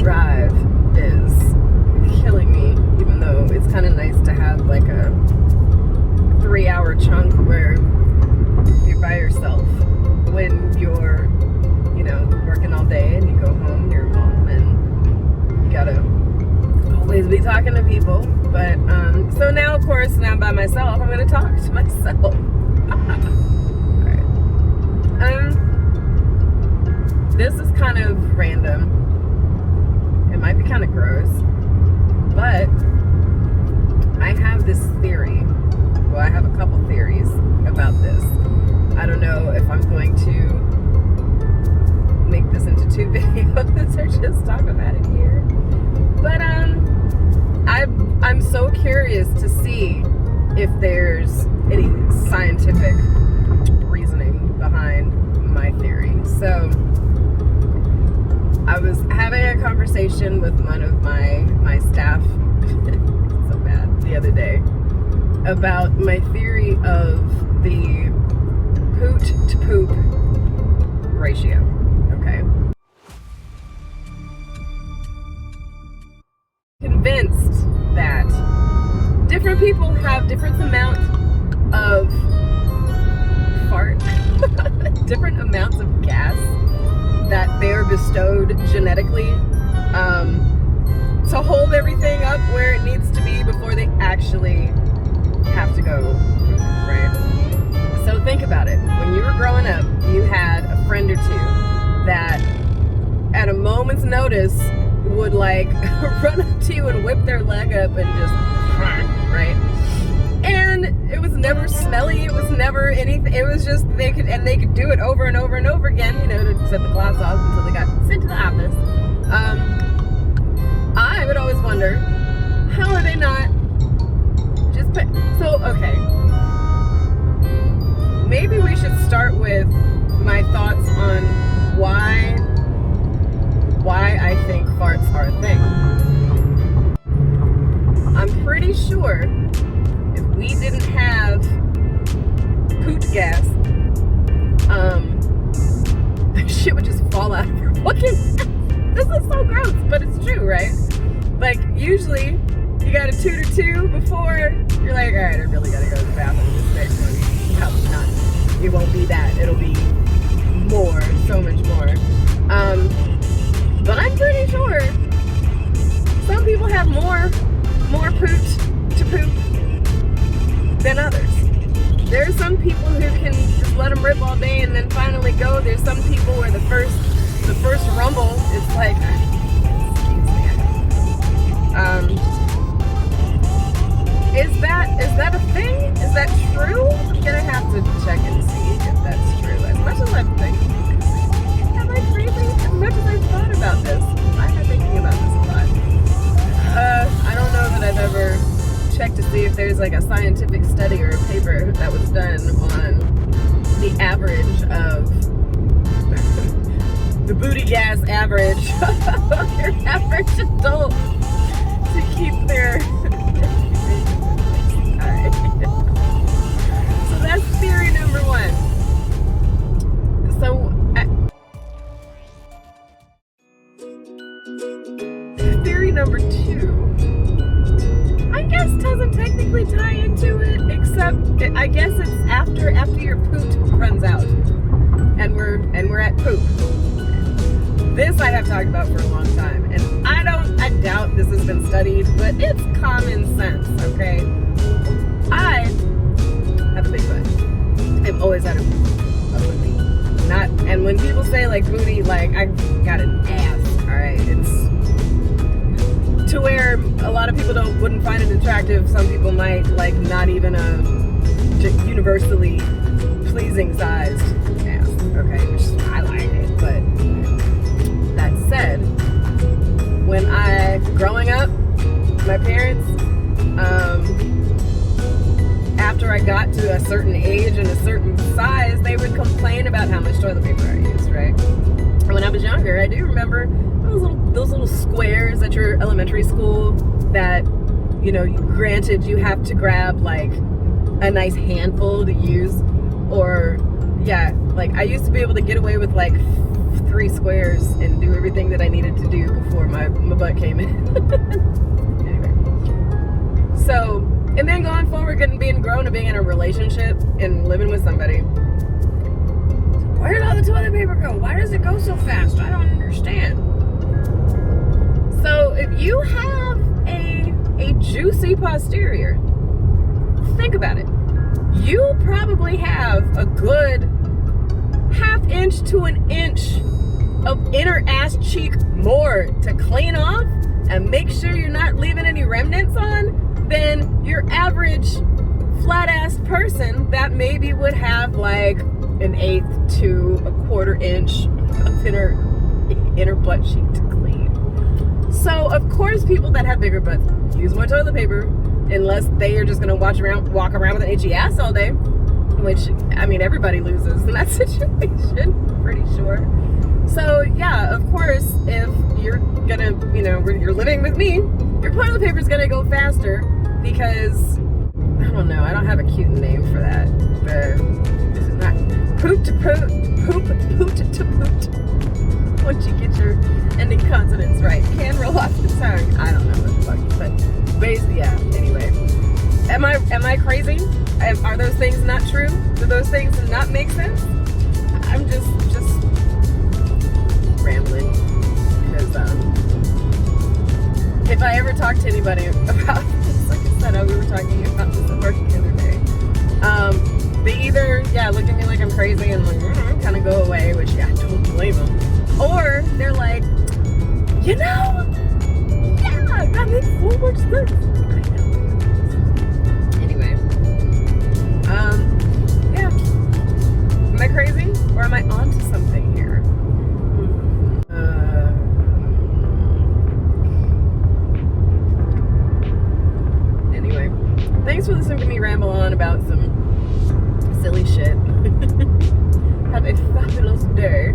drive is killing me, even though it's kind of nice to have like a 3-hour chunk where you're by yourself when you're, working all day and you go home, you're home, and you gotta always be talking to people. But so now, of course, now I'm by myself, I'm gonna talk to myself. Alright. This is kind of random. It might be kind of gross, but I have this theory. Well, I have a couple theories about this. I don't know if I'm going to make this into 2 videos or just talk about it here. But I'm so curious to see if there's any scientific reasoning behind my theory. So I was having a conversation with one of my staff so bad the other day about my theory of the Poot to poop ratio. Okay. Convinced that different people have different amount of fart, different amounts of gas that they're bestowed genetically to hold everything up where it needs to be before they actually have to go poop, right? So think about it. When you were growing up, you had a friend or two that at a moment's notice would like run up to you and whip their leg up and just, right? And it was never smelly, it was never anything, it was just they could do it over and over and over again, to set the class off until they got sent to the office. I would always wonder, how are they not just put, so okay, maybe we should start with my thoughts on why I think farts are a thing. I'm pretty sure if we didn't have poot gas, shit would just fall out of your fucking mouth. This is so gross, but it's true, right? Like, usually, you gotta toot or two before you're like, alright, I really gotta go to the bathroom. This next one, probably not. It won't be that. It'll be more, so much more. But I'm pretty sure some people have more poot to poop than others. There are some people who can just let them rip all day and then finally go. There's some people where the first rumble, it's like, is that a thing? Is that true? I'm gonna have to check and see if that's true. As much as I'm thinking, as much as I've thought about this, I've been thinking about this a lot. I don't know that I've ever checked to see if there's like a scientific study or a paper that was done on the average of the booty gas average of your average adult to keep their alright. So that's theory number 1. So theory number 2, I guess doesn't technically tie into it, except I guess it's after your poot runs out, and we're at poop. This I have talked about for a long time, and I doubt this has been studied, but it's common sense, okay? I have a big butt. I've always had a booty. And when people say like booty, like I got an ass, alright? It's to where a lot of people wouldn't find it attractive. Some people might, like, not even a universally pleasing sized ass, okay? Which I like it, but that said, growing up, my parents, after I got to a certain age and a certain size, they would complain about how much toilet paper I used, right? And when I was younger, I do remember those little squares at your elementary school that, granted you have to grab like a nice handful to use, or yeah, like I used to be able to get away with like 3 squares and do everything that I needed to do before where my butt came in. Anyway. So, and then going forward, being grown and being in a relationship and living with somebody. Where did all the toilet paper go? Why does it go so fast? I don't understand. So if you have a juicy posterior, think about it. You probably have a good ½ inch to an inch of inner ass cheek more to clean off and make sure you're not leaving any remnants on than your average flat ass person that maybe would have like an 1/8 to a 1/4 inch of inner butt cheek to clean. So of course people that have bigger butts use more toilet paper unless they are just gonna walk around with an itchy ass all day, which I mean everybody loses in that situation, pretty sure. So yeah, of course, if you're gonna, you're living with me, your toilet paper is gonna go faster because I don't know, I don't have a cute name for that. This is not poop to poop to poop. Once you get your ending consonants right, can roll off the tongue. I don't know what the fuck, but basically, yeah. Anyway, am I crazy? Are those things not true? Do those things not make sense? I'm just rambling because if I ever talk to anybody about this, like I said, we were talking about this at work the other day. They either look at me like I'm crazy and like kind of go away, which I don't blame them, or they're like, that makes so much sense. I know. Anyway, am I crazy or am I onto something here? Anyway, thanks for listening to me ramble on about some silly shit. Have a fabulous day.